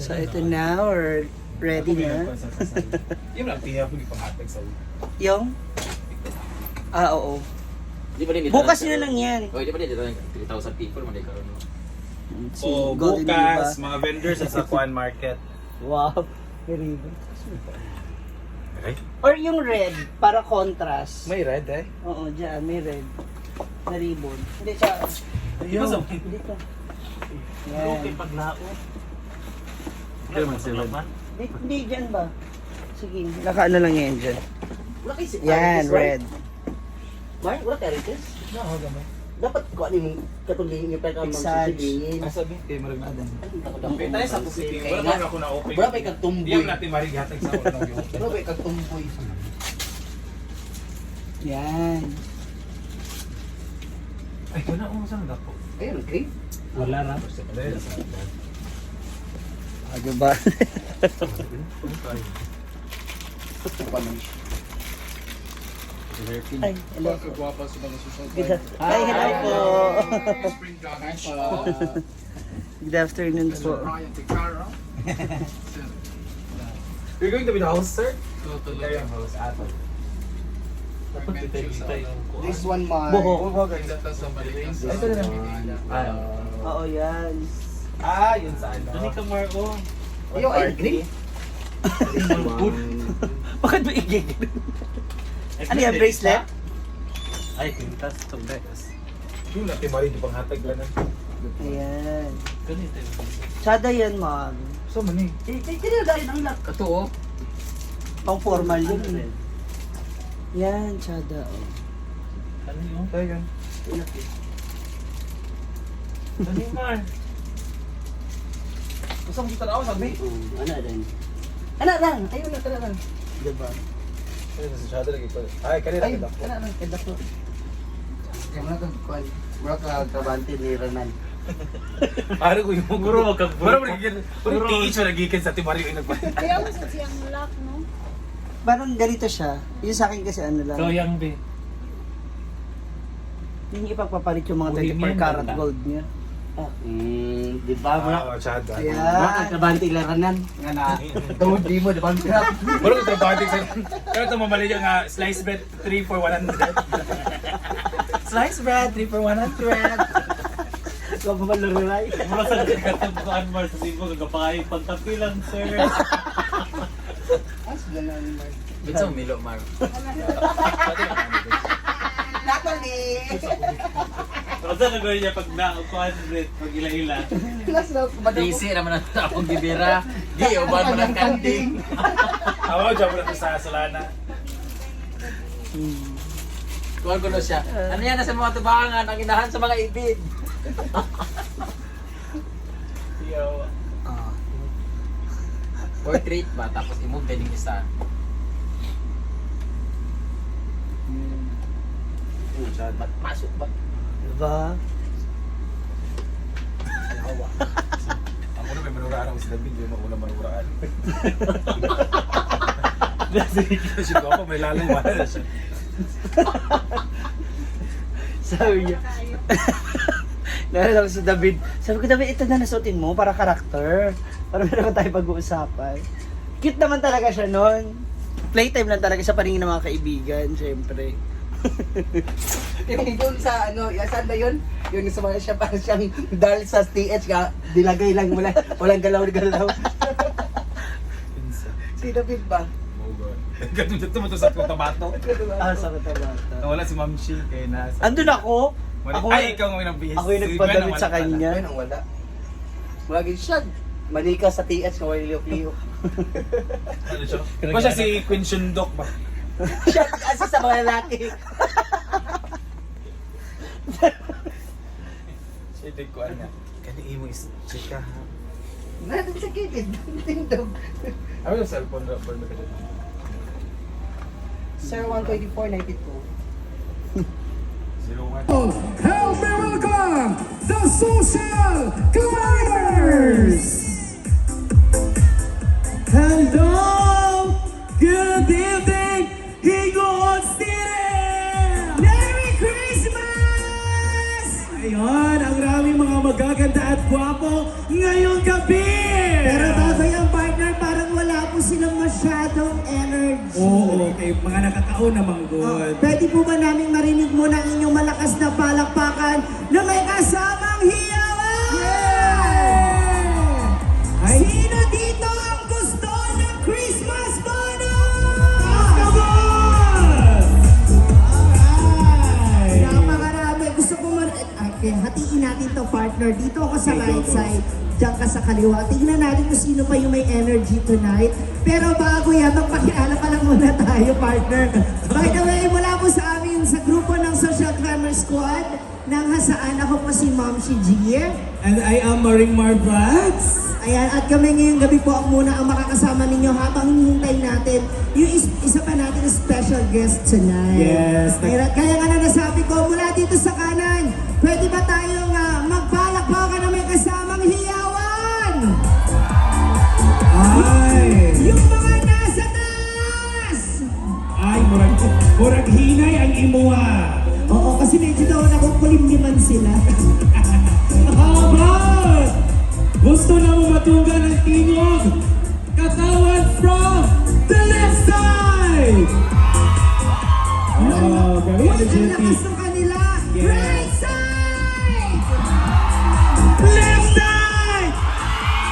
So ito na, or ready na? Yung lang, tiya po ipangatag sa Yung? Oo. Di ba din Bukas na lang yan. Oh, di ba din dito 3,000 people man karon. Si O Golden bukas, Diva. mga vendors sa Sakuan Market. Wow. Very good. Okay. Or yung red, para contrast. May red eh. Oo, dyan, may red. Na ribbon. Hindi siya. Yung sa Dito. Okay, Yan. paglaot. Hindi naman sila. Hindi dyan ba? Sige, nakaano lang yan dyan. Wala kayo si Yan, red. Mark, wala kayo Rites? No, gamay. Dapat ko ano yung katulingin yung pagka Exage. magsisilingin. Sabi, kay Marag Nadan. May Tayo sa positive. Wala Kaya ba ako na open? wala pa yung kagtumboy. Yung natin marigatag sa ulo ng yung Wala pa yung kagtumboy. Yan. Ay, wala akong saan dako. Ayun, okay. Wala na. Ano ba? Ay, hello. Good Hi, hello po. Good afternoon po. You're going to be the host, sir? Ikaw yung host, ato. This one, Mark. Buho. Ito na lang. Oo, yan. Yun sa ano. Ano ka Marco? Yung ay, green? Bakit mo igigil? Ano yan, bracelet? Ay, pintas itong guys. Yung natin marig yung panghatag lang. Ayan. Ganito yung Tsada yan, ma'am. So, mani. Kaya dahil ang lak. Kato oh. Pang formal yun. eh. Yan, tsada. Oh. Ano yung? Tayo yan. Ano yung Mar? Gusto mo kita na ako, sabi? Ano din? Ano lang? Ayun na, tala lang. Diba? Ay, nasa shadow lagi ko. Ay, kanina Ayun, kita ko. tala lang. Kaya dako. Kaya muna kang kuhan. Mura ka kabante ni Renan. Ano ko yung Puro magkagbulo. Puro magiging. Puro tiis mo nagikin sa timari yung nagpalit. Kaya mo sa siyang lock, no? Parang ganito siya. Yung sa akin kasi ano lang. So, yung be. Hindi niya ipagpapalit yung mga Bohemian 24 karat ganda. gold niya. Di ba? Ah, shadow. Ayan. Mura ka kabante ni Renan. Nga na. Tawad di mo, di ba? Puro ito batik sa... Pero ito mamali yung slice bread 3 for 100. Slice bread 3 for 100. Huwag mo maluluray. Mura sa katagpuan Mar sa Cebu. Kagapakay pagkapilang, sir. As ganun, Mark. Bitso Milo Mar. Nakali! Kasi nagawin niya pag na-kuhan pag ila-ila. Plus na, Busy naman ang tapong gibira. Di uban man ang kanding. Ako, dyan mo lang sa Solana. Kuwan ko na siya. Ano yan na sa mga tubangan ang inahan sa mga ibig. Yo. Portrait ba tapos i-move din yung isa. Masuk ba? Diba? Ang una may manuraan ako si David, yung mauna manuraan. Kasi ko ako, may lalong wala na siya. Sabi niya. Naalala ko si David. Sabi ko, David, ito na nasuotin mo para karakter. Para meron tayo pag-uusapan. Cute naman talaga siya noon. Playtime lang talaga sa paningin ng mga kaibigan, syempre. Yung doon sa ano, saan na yun? Yung sa mga siya parang siyang dahil sa TH ka, dilagay lang wala, walang galaw-galaw. Si David ba? Oh God. Ganun dito mo to sa tomato. Ah, sa kata-bata. Nawala si Ma'am Shi kay nasa. Andun ako. Ako, Ay, ikaw ang nabihis. ako yung nagpadamit sa kanya. Ayun ang wala. Lagi siya. Manika sa TH na wala liyo-liyo. Ano siya? Kung siya si Queen Shundok ba? Siya kasi sa mga lalaki. Siya ito ko niya. Kani mo is chika ha. Nandun sa gilid. Tindog. Ano yung cellphone na ba ka dyan? Sir, 124.92. 01. Help me welcome the Social Climbers! Hello! Good evening, Higo Student! Merry Christmas! Ayun, ang raming mga magaganda at gwapo ngayong gabi! Pero taas kay mga nakakauna manggod. Pwede po ba namin marinig muna ang inyong malakas na palakpakan na may kasamang hiyawan? Ay, Sino dito ang gusto ng Christmas bonus? Ay! Napakarami. Gusto ko okay, hatiin natin to partner. Dito ako sa right side. Diyan ka sa kaliwa. Tingnan natin kung sino pa yung may energy tonight. Pero bago yan, magpakiala pa lang muna tayo, partner. By the way, mula po sa amin sa grupo ng Social Climber Squad, nang hasaan ako po si Ma'am Shiji. And I am Maring Marbrats. Ayan, at kami ngayong gabi po ang muna ang makakasama ninyo habang hinihintay natin yung isa pa natin special guest tonight. Yes. Kaya nga na nasabi ko, mula dito sa kanan, pwede ba tayong magpalakpakan na may kasamang hiyawan? Ay! Yung mga nasa taas! Ay, murag hinay ang imuha. Oo, kasi medyo daw nakukulimliman sila. How about? Gusto na mo matunggan ang tingog? Katawan from the left side! Oh, very Ang energetic. lakas ng kanila. Yes. Right side! Left side!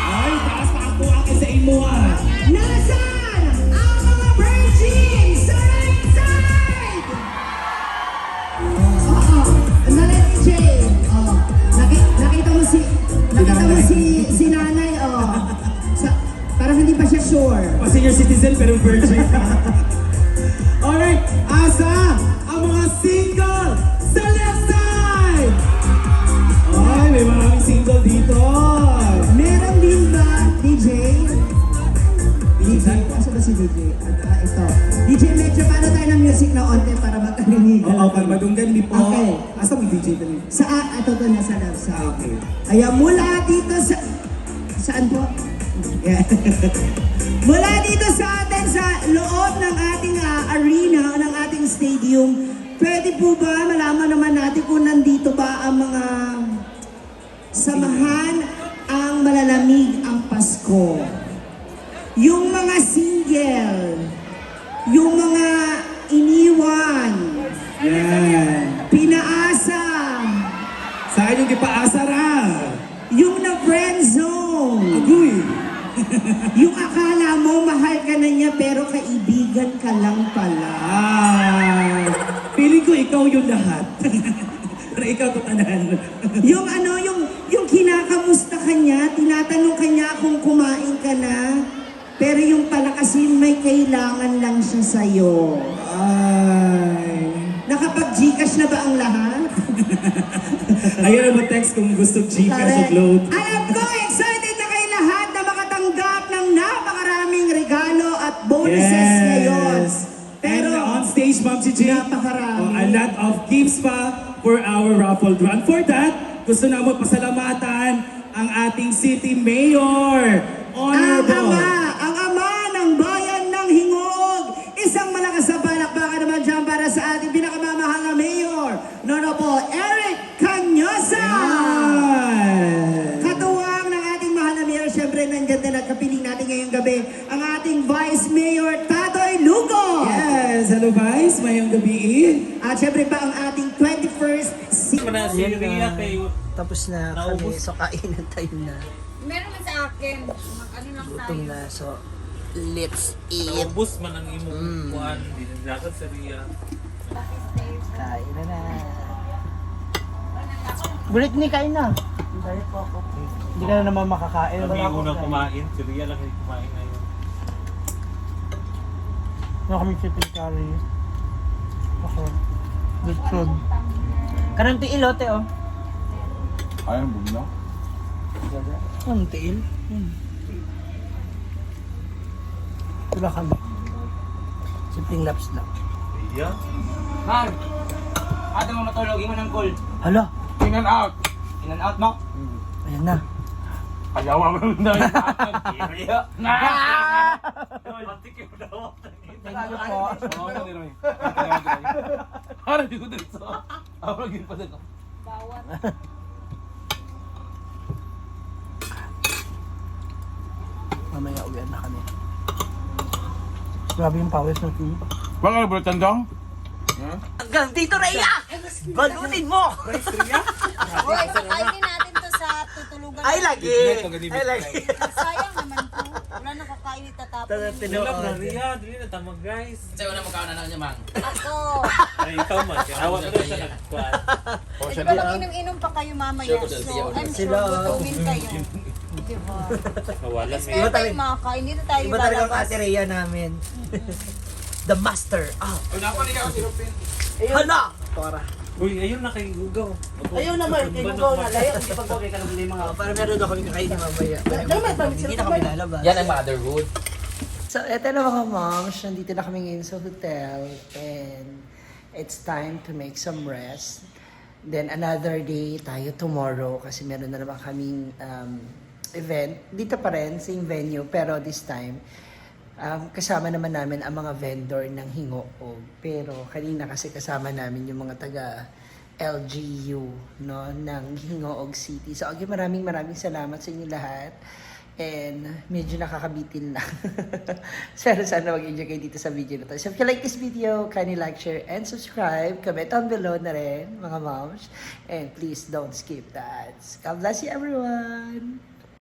Ay, taas pa ako akin sa imuha. Nasaan ang mga virgin sa right side? Oo. Nalit ni Jay. Oh. Nakita mo si nanay. Oh. Parang hindi pa siya sure. Pa senior citizen pero virgin. Alright, asa ang mga single sa left side? Ay, may maraming single dito. Meron din ba, DJ? DJ? Asa ba si DJ? Ito. DJ, medyo paano tayo ng music na onte para magkarinig? Oo, pag madunggan di po. Okay. Asa mo DJ dali? Ito to nasa left side. Okay. Ayan, mula dito sa... Saan po? Yeah. Mula dito sa atin sa loob ng ating arena, ng ating stadium, pwede po ba malaman naman natin kung nandito ba ang mga samahan ang malalamig ang Pasko? Yung mga single, yung mga iniwan, Yan. pinaasa, Saan yung kipaasa ra? yung na-friend zone, Agoy. yung akala mo mahal ka na niya pero kaibigan ka lang pala. Ay, feeling ko ikaw yung lahat. Pero ikaw tutanan. Yung yung kinakamusta ka niya, tinatanong ka niya kung kumain ka na, pero yung pala kasi may kailangan lang siya sa'yo. Ay. Nakapag-Gcash na ba ang lahat? Ayun ang text kung gusto Gcash o Correct. load. Alam ko, excited na kayo lahat na makatanggap ng napakaraming regalo at bonuses ngayon. Pero Pero, on stage, Ma'am Gigi, napakarami. a lot of gifts pa for our raffle draw. And for that, gusto na mo pasalamatan ang ating city mayor. Honorable. ang ama ng bayan ng Hingog. Isang malakas na palakpakan naman dyan para sa ating pinakamamahal na mayor, Honorable Eric Cañosa. Yan. Katuwang ng ating mahal na mayor, syempre nandyan din at kapiling natin ngayong gabi, ang ating Vice Mayor Tatoy Lugo. Yes, hello guys, mayong gabi. At syempre pa ang ating 21st Mana si Ria kay Tapos na kami, so kainan time na. Meron man sa akin. Mag-ano lang tayo. Gutom na, so let's eat. naubos man ang imong kuan di dapat sa Ria. Kain na. Bulit ni kain na. Dahil po ako. Hindi ka na naman makakain. Kami Wala yung akong unang kain. kumain, si Ria lang yung kumain ngayon. Ano kami chicken curry. Ako. Lechon. Karang tiil, ote, oh. Ayaw, bugnaw. Anong tiil? Wala kami. Simpleng laps lang. Ria? Man, ato mo matulog, ingon ang goal. Hala, In and out. In and out mo. ayan na. Ayaw mo na yung tatag. Ria? Pati kayo daw. Thank you po. Harap di ko din sa. Ako lagi pa din. Bawat. Mamaya uwian na kami. Grabe yung pawis natin. Wala ka bulatan dong? Hanggang dito, Rhea! Balutin mo! Hoy, pakainin natin to sa tutulugan. Ay, lagi! Ay, lagi! Sayang naman po. Wala nang kakain, itatapon. Tinoon. Dili na tama guys. Sa'yo na magkaon na niya, mang. Ako. Ay, ikaw man. Kinawa ko doon sa nagkuhan. Ito lang inom-inom pa kayo mamaya. Sure ko So, siya. I'm sure Sila. gutumin kayo. Diba? Nawalan Mas eh. meron tayong makakain. Dito tayo Iba talagang lalabas. Ate Rhea namin. The master. Ah, Uy, napali ka si Rupin. hala! Tora. Uy, ayun na kay Gugaw. Ayaw naman, kay Gugaw na layo. Hindi pag okay ka lang yung mga... Para meron ako yung kakainin mamaya. Hindi na kami lalabas. Yan ang motherhood. So, eto na mga moms. Nandito na kami ngayon sa hotel. And it's time to make some rest. Then another day tayo tomorrow kasi meron na naman kaming event. Dito pa rin, same venue. Pero this time, kasama naman namin ang mga vendor ng Hingoog. Pero kanina kasi kasama namin yung mga taga LGU, no, ng Hingoog City. So, again, maraming salamat sa inyo lahat. And medyo nakakabitin na. Pero sana mag-enjoy kayo dito sa video na to. So if you like this video, kindly like, share, and subscribe. Comment down below na rin, mga moms. And please don't skip that. God bless you everyone!